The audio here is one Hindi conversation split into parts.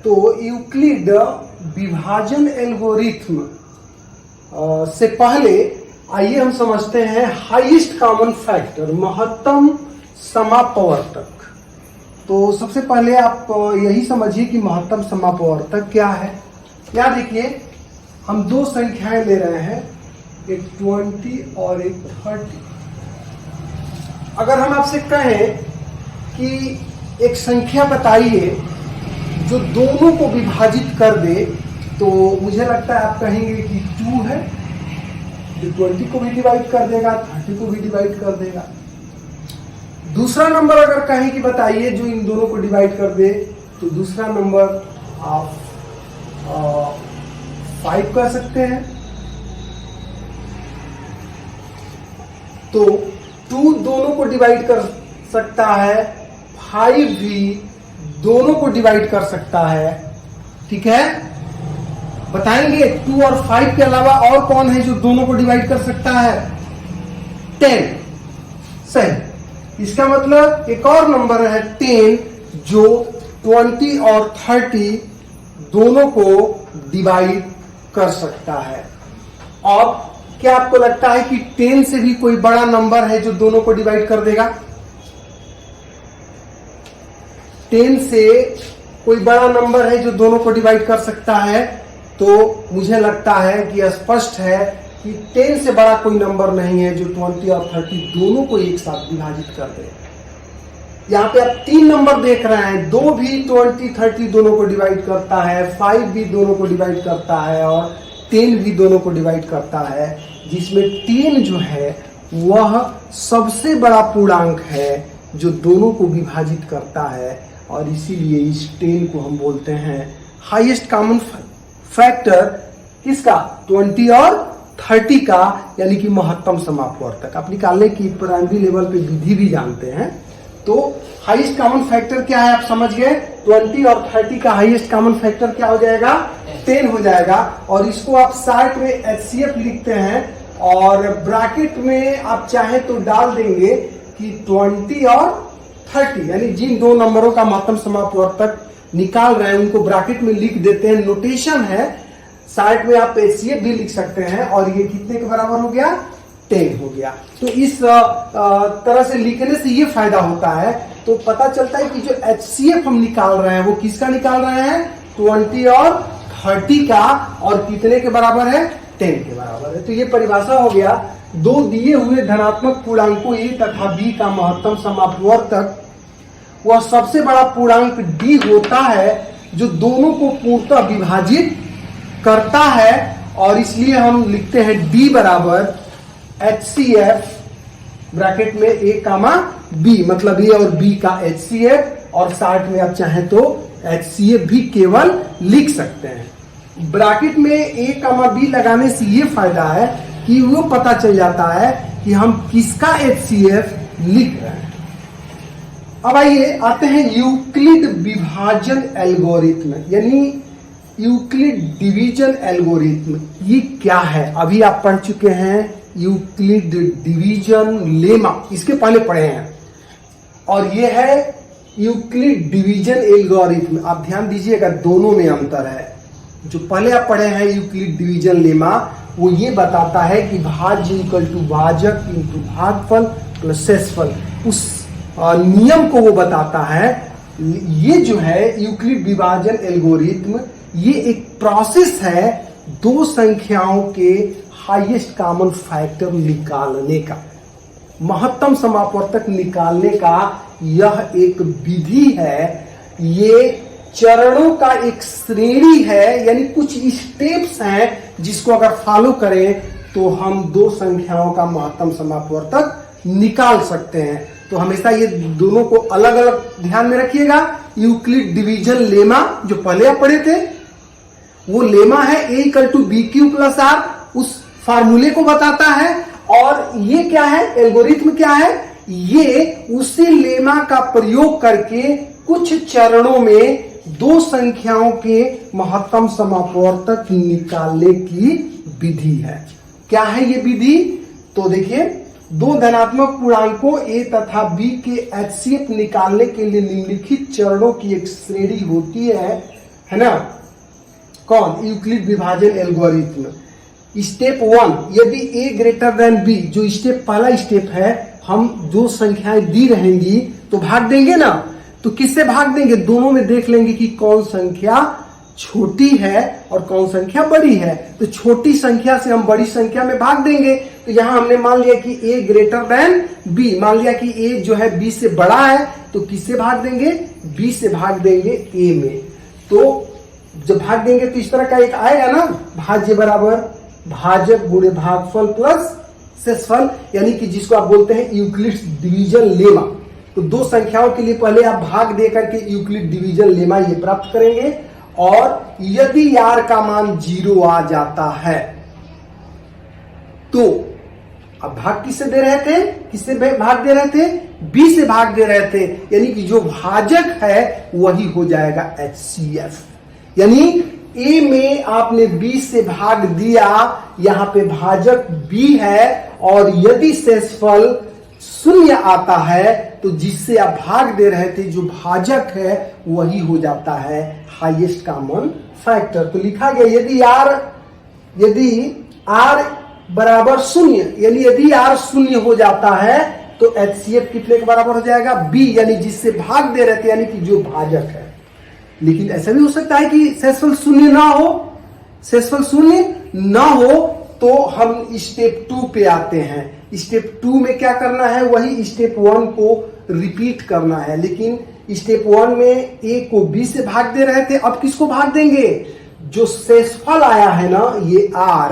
तो यूक्लिड विभाजन एल्गोरिथ्म से पहले आइए हम समझते हैं हाईएस्ट कॉमन फैक्टर, महत्तम समापवर्तक। तो सबसे पहले आप यही समझिए कि महत्तम समापवर्तक क्या है। यहाँ देखिए हम दो संख्याएं ले रहे हैं, एक 20 और एक 30। अगर हम आपसे कहें कि एक संख्या बताइए जो दोनों को विभाजित कर दे, तो मुझे लगता है आप कहेंगे कि 2 है, जो 20 को भी डिवाइड कर देगा, 30 को भी डिवाइड कर देगा। दूसरा नंबर अगर कहें कि बताइए जो इन दोनों को डिवाइड कर दे, तो दूसरा नंबर आप 5 कह सकते हैं। तो 2 दोनों को डिवाइड कर सकता है, 5 भी दोनों को डिवाइड कर सकता है। ठीक है, बताएंगे 2 और 5 के अलावा और कौन है जो दोनों को डिवाइड कर सकता है? 10। सही। इसका मतलब एक और नंबर है 10 जो 20 और 30 दोनों को डिवाइड कर सकता है। और क्या आपको लगता है कि 10 से भी कोई बड़ा नंबर है जो दोनों को डिवाइड कर देगा? 10 से कोई बड़ा नंबर है जो दोनों को डिवाइड कर सकता है? तो मुझे लगता है कि स्पष्ट है कि 10 से बड़ा कोई नंबर नहीं है जो 20 और 30 दोनों को एक साथ विभाजित कर दे। यहाँ पे आप 3 नंबर देख रहे हैं, 2 भी 20 30 दोनों को डिवाइड करता है, 5 भी दोनों को डिवाइड करता है और 10 भी दोनों को डिवाइड करता है, जिसमें 10 जो है वह सबसे बड़ा पूर्णांक है जो दोनों को विभाजित करता है, और इसीलिए इस 10 को हम बोलते हैं हाईएस्ट कॉमन फैक्टर। किसका? 20 और 30 का, यानी कि महत्तम समापवर्तक। आप निकालने की प्राइमरी लेवल पे विधि भी जानते हैं। तो हाईएस्ट कॉमन फैक्टर क्या है आप समझ गए? 20 और 30 का हाईएस्ट कॉमन फैक्टर क्या हो जाएगा? 10 हो जाएगा। और इसको आप शार्ट में HCF लिखते हैं और ब्रैकेट में आप चाहे तो डाल देंगे कि 20 और 30, यानी जिन दो नंबरों का महत्तम समापवर्तक निकाल रहे हैं उनको ब्रैकेट में लिख देते हैं। नोटेशन है, साइड में आप HCF भी लिख सकते हैं। और ये कितने के बराबर हो गया? 10 हो गया। तो इस तरह से लिखने से ये फायदा होता है, तो पता चलता है कि जो HCF हम निकाल रहे हैं वो किसका निकाल रहे हैं? 20 और 30 का, और कितने के बराबर है? 10 के बराबर है। तो ये परिभाषा हो गया दो दिए हुए धनात्मक पूर्णांकों A तथा B का महत्तम समापवर्तक वह सबसे बड़ा पूर्णांक D होता है जो दोनों को पूर्णतः विभाजित करता है, और इसलिए हम लिखते हैं D बराबर HCF ब्रैकेट में A, B, मतलब A और B का HCF, और साथ में आप चाहें तो HCF भी केवल लिख सकते हैं। ब्रैकेट में A, B लगाने से ये फायदा है कि वो पता चल जाता है कि हम किसका HCF लिख रहे हैं। अब आइए आते हैं यूक्लिड विभाजन एल्गोरिथ्म, यानी यूक्लिड डिवीजन एल्गोरिथ्म। ये क्या है? अभी आप पढ़ चुके हैं यूक्लिड डिवीजन लेमा, इसके पहले पढ़े हैं, और ये है यूक्लिड डिवीजन एल्गोरिथ्म। आप ध्यान दीजिएगा, दोनों में अंतर है। जो पहले आप पढ़े हैं यूक्लिड डिवीजन लेमा, वो ये बताता है कि भाज्य इक्वल टू भाजक इंटू भागफल प्लस शेषफल, उस नियम को वो बताता है। ये जो है यूक्लिड विभाजन एल्गोरिथ्म, ये एक प्रोसेस है दो संख्याओं के हाईएस्ट कॉमन फैक्टर निकालने का, महत्तम समापवर्तक निकालने का यह एक विधि है। ये चरणों का एक श्रेणी है, यानी कुछ स्टेप्स हैं जिसको अगर फॉलो करें तो हम दो संख्याओं का महत्तम समापवर्तक निकाल सकते हैं। तो हमेशा ये दोनों को अलग अलग ध्यान में रखिएगा। यूक्लिड डिवीजन लेमा जो पहले आप पढ़े थे, वो लेमा है A = BQ + R, उस फार्मूले को बताता है। और ये क्या है? एल्गोरिथ्म क्या है? ये उसी लेमा का प्रयोग करके कुछ चरणों में दो संख्याओं के महत्तम समापवर्तक निकालने की विधि है। क्या है ये विधि? तो देखिए, दो धनात्मक पूर्णांकों A तथा B के HCF निकालने के लिए निम्नलिखित चरणों की एक श्रेणी होती है। है ना। कौन? यूक्लिड विभाजन एल्गोरिथ्म। स्टेप 1, यदि a ग्रेटर देन b, जो स्टेप पहला स्टेप है, हम जो संख्याएं दी रहेंगी तो भाग देंगे ना। तो किससे भाग देंगे? दोनों में देख लेंगे कि कौन संख्या छोटी है और कौन संख्या बड़ी है। तो छोटी संख्या से हम बड़ी संख्या में भाग देंगे। तो यहां हमने मान लिया कि a ग्रेटर देन b, मान लिया कि a जो है b से बड़ा है, तो किससे भाग देंगे? b से भाग देंगे a में। तो जब भाग देंगे तो इस तरह का एक आएगा ना, भाज्य बराबर भाजक गुणे भागफल प्लस शेषफल, यानी कि जिसको आप बोलते हैं यूक्लिड्स डिवीजन लेमा। तो दो संख्याओं के लिए पहले आप भाग दे करके यूक्लिड डिवीजन लेमा ये प्राप्त करेंगे। और यदि यार का मान 0 आ जाता है तो अब भाग किससे दे रहे थे? किससे भाग दे रहे थे? b से भाग दे रहे थे, यानी कि जो भाजक है वही हो जाएगा HCF। यानी a में आपने b से भाग दिया, यहां पे भाजक b है, और यदि शेषफल 0 आता है तो जिससे आप भाग दे रहे थे जो भाजक है वही हो जाता है हाईएस्ट कॉमन फैक्टर। तो लिखा गया यदि r बराबर 0, यानी यदि r 0 हो जाता है तो HCF कितने के बराबर हो जाएगा? b, यानी जिससे भाग दे रहे थे, यानी कि जो भाजक है। लेकिन ऐसा भी हो सकता है कि शेषफल 0 ना हो। शेषफल 0 ना हो तो हम स्टेप 2 पे आते हैं। स्टेप 2 में क्या करना है? वही स्टेप 1 को रिपीट करना है। लेकिन स्टेप 1 में a को b से भाग दे रहे थे, अब किसको भाग देंगे? जो शेषफल आया है ना, ये r,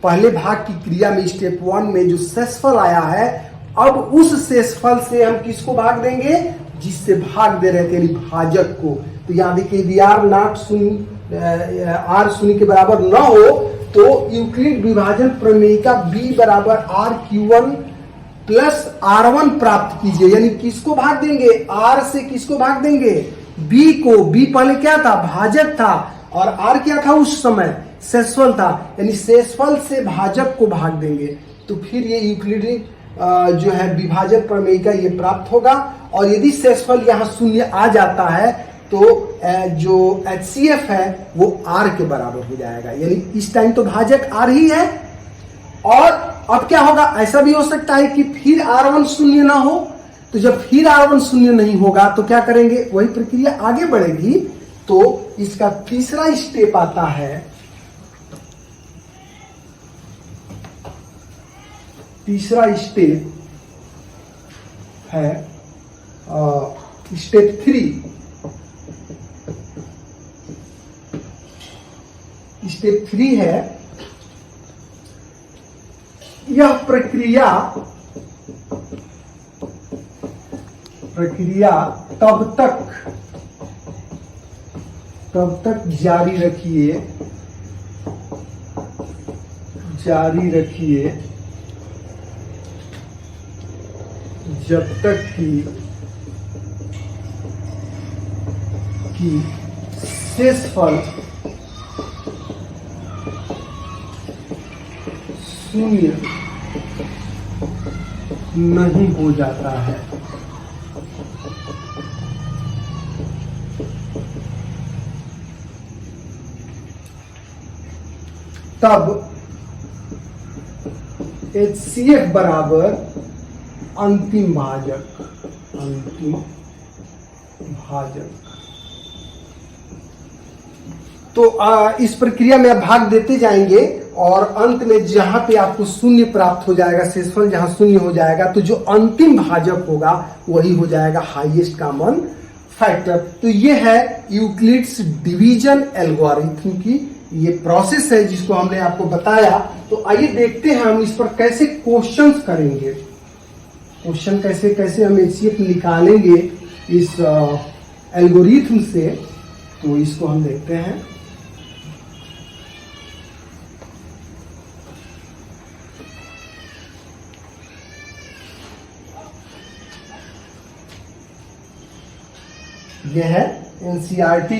पहले भाग की क्रिया में स्टेप 1 में जो शेषफल आया है, अब उस शेषफल से हम किसको भाग देंगे? जिससे भाग दे रहे थे, यानी भाजक को। तो यहां देखिए यदि r 0 के बराबर न हो तो यूक्लिड विभाजन प्रमेय का b बराबर r(q1) प्लस r1 प्राप्त कीजिए। यानी किसको भाग देंगे? r से किसको भाग देंगे? b को। b पहले क्या था? भाजक था, और r क्या था उस समय? शेषफल था, यानी शेषफल से भाजक को भाग देंगे। तो फिर ये यूक्लिड जो है विभाजन प्रमेय का ये प्राप्त होगा। और यदि शेषफल यहाँ 0 आ जाता है तो जो HCF है वो r के बराबर हो जाएगा। यानी इस टाइम तो भाजक r ही है। और अब क्या होगा? ऐसा भी हो सकता है कि फिर r1 0 ना हो। तो जब फिर r1 0 नहीं होगा तो क्या करेंगे? वही प्रक्रिया आगे बढ़ेगी। तो इसका तीसरा स्टेप आता है, तीसरा स्टेप है स्टेप 3। स्टेप 3 है, यह प्रक्रिया तब तक जारी रखिए जब तक कि शेषफल 0 नहीं हो जाता है। तब HCF बराबर अंतिम भाजक। तो इस प्रक्रिया में आप भाग देते जाएंगे और अंत में जहां पे आपको 0 प्राप्त हो जाएगा, शेषफल जहां 0 हो जाएगा, तो जो अंतिम भाजक होगा वही हो जाएगा हाईएस्ट कॉमन फैक्टर। तो ये है यूक्लिड्स डिवीजन एल्गोरिथम की ये प्रोसेस है जिसको हमने आपको बताया। तो आइए देखते हैं हम इस पर कैसे क्वेश्चंस करेंगे। क्वेश्चन कैसे हम HCF निकालेंगे इस एल्गोरिथम से, तो इसको हम देखते हैं। यह है NCERT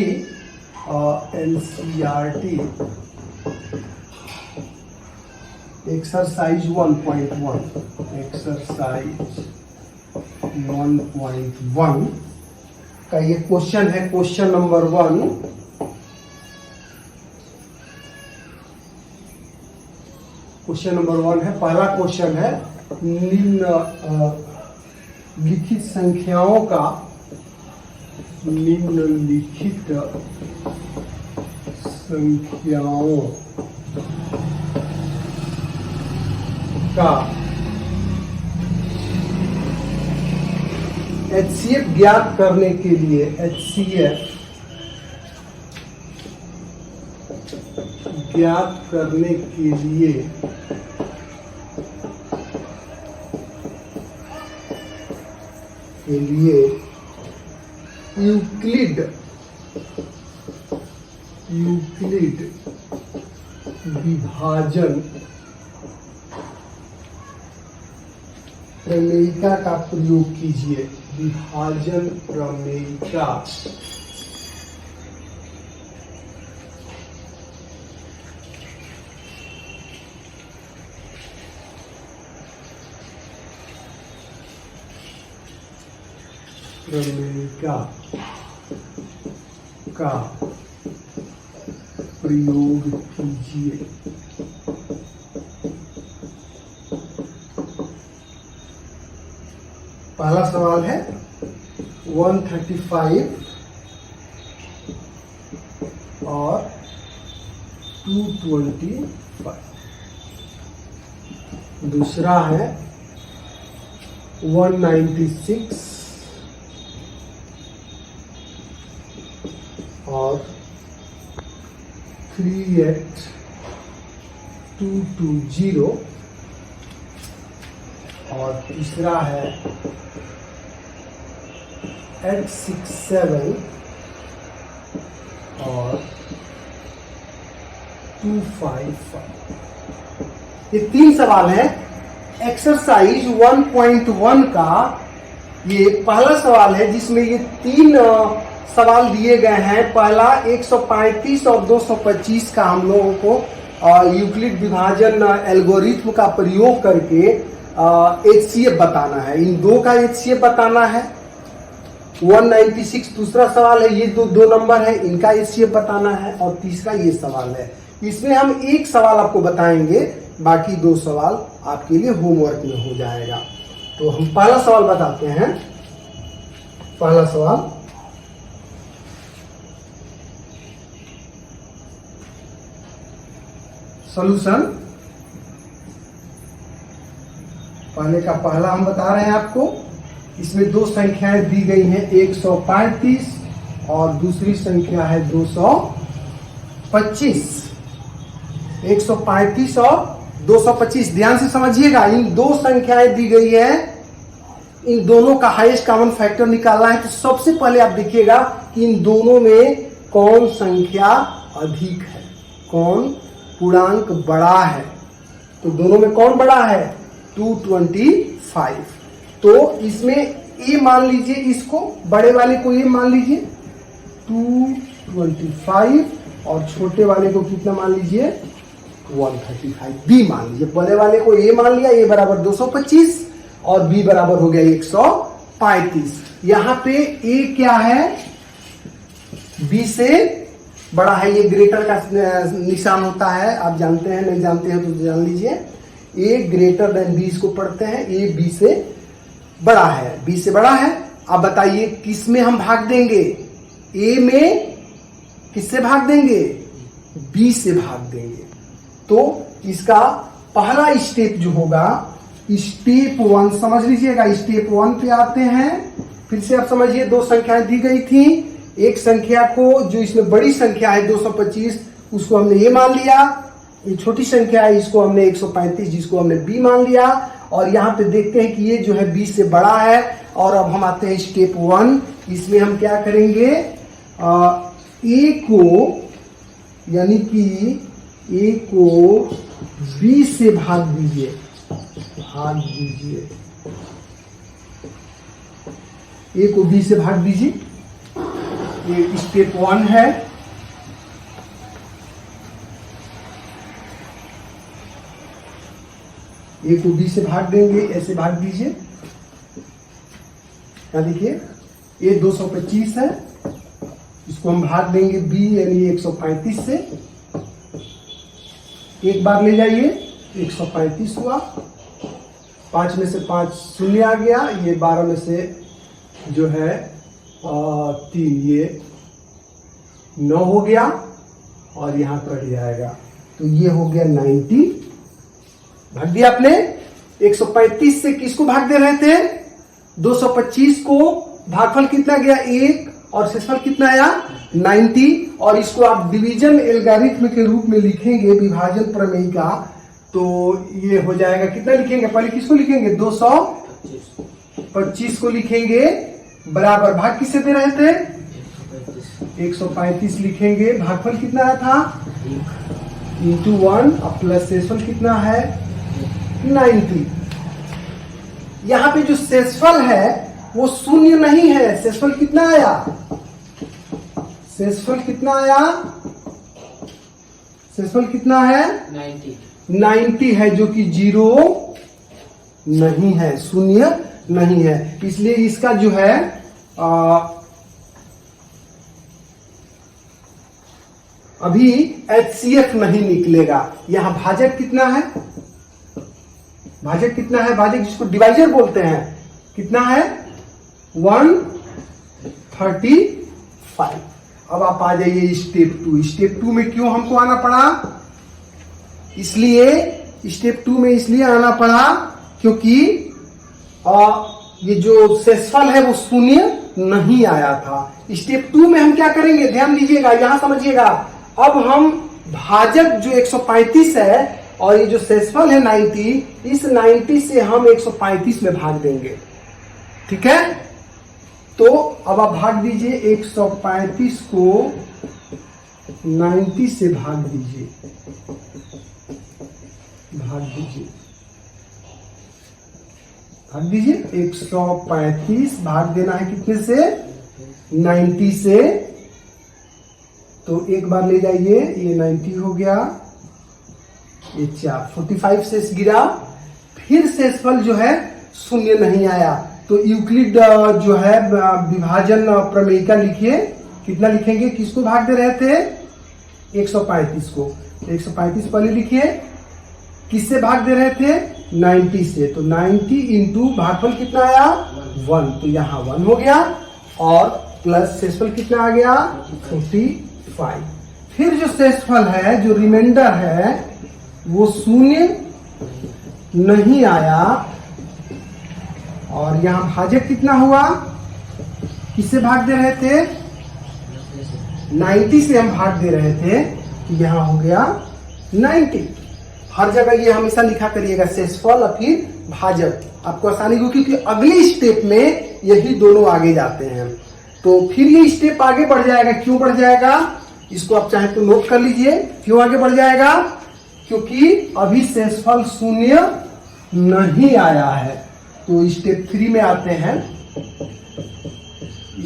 एक्सरसाइज 1.1 का ये क्वेश्चन है। क्वेश्चन नंबर 1 क्वेश्चन नंबर 1 है। पहला क्वेश्चन है निम्नलिखित संख्याओं का HCF ज्ञात करने के लिए HCF ज्ञात करने के लिए यूक्लिड विभाजन प्रमेयिका का प्रयोग कीजिए। विभाजन प्रमेयिका का प्रयोग कीजिए। पहला सवाल है 135 और 225। दूसरा है 196 और 38220 और तीसरा है 867 और 255। ये 3 सवाल है एक्सरसाइज 1.1 का। ये पहला सवाल है जिसमें ये 3 सवाल दिए गए हैं। पहला 135 और 225 का हम लोगों को यूक्लिड विभाजन एल्गोरिथम का प्रयोग करके HCF बताना है। इन 2 का HCF बताना है। 196 दूसरा सवाल है, ये दो नंबर है, इनका HCF बताना है। और तीसरा ये सवाल है। इसमें हम एक सवाल आपको बताएंगे, बाकी 2 सवाल आपके लिए होमवर्क में हो जाएगा। तो हम पहला सवाल बताते हैं। पहला सवाल सॉल्यूशन। पहले का पहला हम बता रहे हैं आपको। इसमें 2 संख्याएं दी गई हैं, 135 और दूसरी संख्या है 225। 135 और 225 ध्यान से समझिएगा। इन 2 संख्याएं दी गई है, इन दोनों का हाईएस्ट कॉमन फैक्टर निकालना है। तो सबसे पहले आप देखिएगा कि इन दोनों में कौन संख्या अधिक है, कौन पूर्णांक बड़ा है। तो दोनों में कौन बड़ा है? 225। तो इसमें ए मान लीजिए, इसको बड़े वाले को ए मान लीजिए 225 और छोटे वाले को कितना मान लीजिए 135। बी मान लीजिए, बड़े वाले को ए मान लिया, ए बराबर 225 और बी बराबर हो गया 135। यहाँ पे ए क्या है? बी से बड़ा है। ये ग्रेटर का निशान होता है, आप जानते हैं, नहीं जानते हैं तो जान लीजिए। ए ग्रेटर देन बी इसको पढ़ते हैं। ए बी से बड़ा है, बी से बड़ा है। अब बताइए किस में हम भाग देंगे? ए में किससे भाग देंगे? बी से भाग देंगे। तो इसका पहला स्टेप जो होगा, स्टेप 1 समझ लीजिएगा। स्टेप 1 पे आते हैं। फिर से आप समझिए, 2 संख्याएं दी गई थी। एक संख्या को, जो इसमें बड़ी संख्या है 225, उसको हमने ए मान लिया। ये छोटी संख्या है, इसको हमने 135, जिसको हमने बी मान लिया। और यहाँ पे देखते हैं कि ये जो है बी से बड़ा है। और अब हम आते हैं स्टेप 1। इसमें हम क्या करेंगे? ए को, यानी कि ए को बी से भाग दीजिए, ए को बी से भाग दीजिए। ये स्टेप 1 है। ए को बी से भाग देंगे, ऐसे भाग दीजिए। यहाँ देखिए, ए 225 है, इसको हम भाग देंगे बी यानी 135 से। एक बार ले जाइए, 135 हुआ, 5 में से 5 शून्य आ गया, ये 12 में से जो है 3, ये 9 हो गया और यहाँ कट जाएगा, तो ये हो गया 90। भाग दिया आपने। 135 से किसको भाग दे रहे थे? 225 को। भागफल कितना गया? 1, और शेषफल कितना आया? 90। और इसको आप डिवीजन एल्गोरिथम के रूप में लिखेंगे, विभाजन प्रमेय का, तो ये हो जाएगा, कितना लिखेंगे? पहले किसको लिखेंगे? 225 को लिखेंगे, बराबर भाग किससे दे रहे थे? 135 लिखेंगे। भागफल कितना आया था? इंटू 1, और प्लस शेषफल कितना है? 90। यहाँ पे जो शेषफल है वो शून्य नहीं है। शेषफल कितना आया? शेषफल कितना आया? शेषफल कितना है? 90 है, जो कि 0 नहीं है, शून्य नहीं है। इसलिए इसका जो है अभी HCF नहीं निकलेगा। यहां भाजक कितना है? भाजक कितना है? भाजक जिसको डिवाइजर बोलते हैं, कितना है? 135। अब आप आ जाइए स्टेप 2। स्टेप 2 में क्यों हमको आना पड़ा? इसलिए स्टेप 2 में इसलिए आना पड़ा क्योंकि ये जो शेषफल है वो शून्य नहीं आया था। स्टेप 2 में हम क्या करेंगे? ध्यान दीजिएगा, यहां समझिएगा। अब हम भाजक जो 135 है और ये जो शेषफल है 90, इस 90 से हम 135 में भाग देंगे। ठीक है, तो अब आप भाग दीजिए। 135 को 90 से भाग दीजिए, भाग दीजिए, भाग दीजिए। 135 भाग देना है कितने से? 90 से। तो एक बार ले जाइए, ये 90 हो गया, ये 4, 45 से गिरा। फिर शेषफल जो है शून्य नहीं आया, तो यूक्लिड जो है विभाजन प्रमेय का लिखिए। कितना लिखेंगे? किसको भाग दे रहे थे? 135 को। 135 पहले लिखिए। किससे भाग दे रहे थे? 90 से। तो 90 इंटू भागफल कितना आया? 1, तो यहाँ 1 हो गया, और प्लस शेषफल कितना आ गया? 45। फिर जो शेषफल है, जो रिमाइंडर है, वो शून्य नहीं आया, और यहां भाजक कितना हुआ? किससे भाग दे रहे थे? 90 से हम भाग दे रहे थे, कि यहां हो गया 90। हर जगह ये हमेशा लिखा करिएगा, शेषफल और फिर भाजक, आपको आसानी हो, क्योंकि अगले स्टेप में यही दोनों आगे जाते हैं। तो फिर ये स्टेप आगे बढ़ जाएगा। क्यों बढ़ जाएगा? इसको आप चाहे तो नोट कर लीजिए। क्यों आगे बढ़ जाएगा? क्योंकि अभी शेषफल शून्य नहीं आया है। तो स्टेप 3 में आते हैं।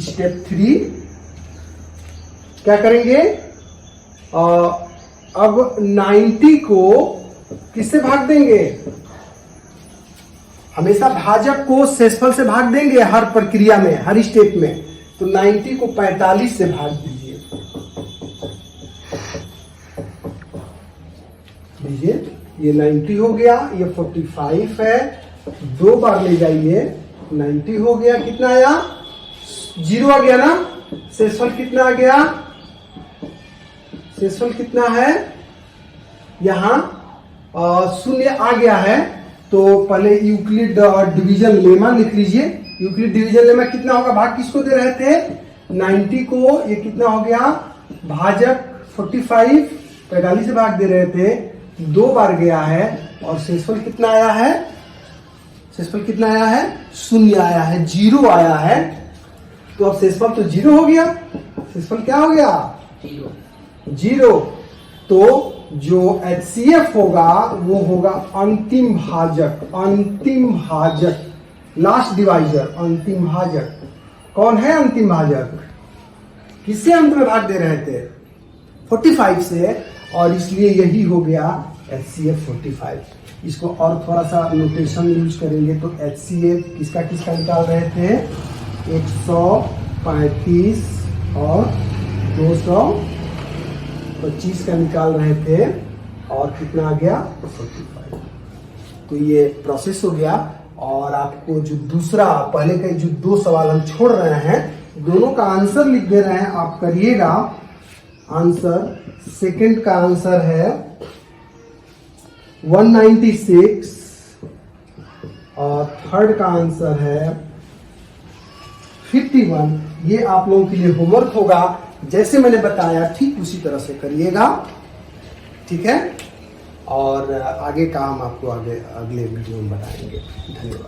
स्टेप 3 क्या करेंगे? अब 90 को किससे भाग देंगे? हमेशा भाजक को शेषफल से भाग देंगे हर प्रक्रिया में, हर स्टेप में। तो 90 को 45 से भाग दीजिए। लीजिए, ये 90 हो गया, ये 45 है, 2 बार ले जाइए, 90 हो गया। कितना आया? 0 आ गया ना। शेषफल कितना आ गया? शेषफल कितना है? यहां शून्य आ गया है। तो पहले यूक्लिड डिवीजन लेमा लिख लीजिए। यूक्लिड डिवीजन लेमा कितना होगा? भाग किसको दे रहे थे? 90 को। ये कितना हो गया? भाजक 45 से भाग दे रहे थे, 2 बार गया है, और शेषफल कितना आया है? शेषफल कितना आया है? शून्य आया है, 0 आया है। तो अब शेषफल तो 0 हो गया। शेषफल क्या हो गया? 0। तो जो HCF होगा वो होगा अंतिम भाजक। अंतिम भाजक, लास्ट डिवाइजर, अंतिम भाजक। कौन है अंतिम भाजक? किससे अंत में भाग दे रहे थे? 45 से, और इसलिए यही हो गया HCF 45। इसको और थोड़ा सा नोटेशन यूज करेंगे तो HCF किसका किसका निकाल रहे थे? 135 और 225 का निकाल रहे थे। और कितना आ गया 45। तो ये प्रोसेस हो गया। और आपको जो दूसरा पहले के जो 2 सवाल हम छोड़ रहे हैं, दोनों का आंसर लिख दे रहे हैं, आप करिएगा आंसर। सेकंड का आंसर है 196 और थर्ड का आंसर है 51। ये आप लोगों के लिए होमवर्क होगा, जैसे मैंने बताया ठीक उसी तरह से करिएगा, ठीक है। और आगे का हम आपको अगले वीडियो में बताएंगे। धन्यवाद।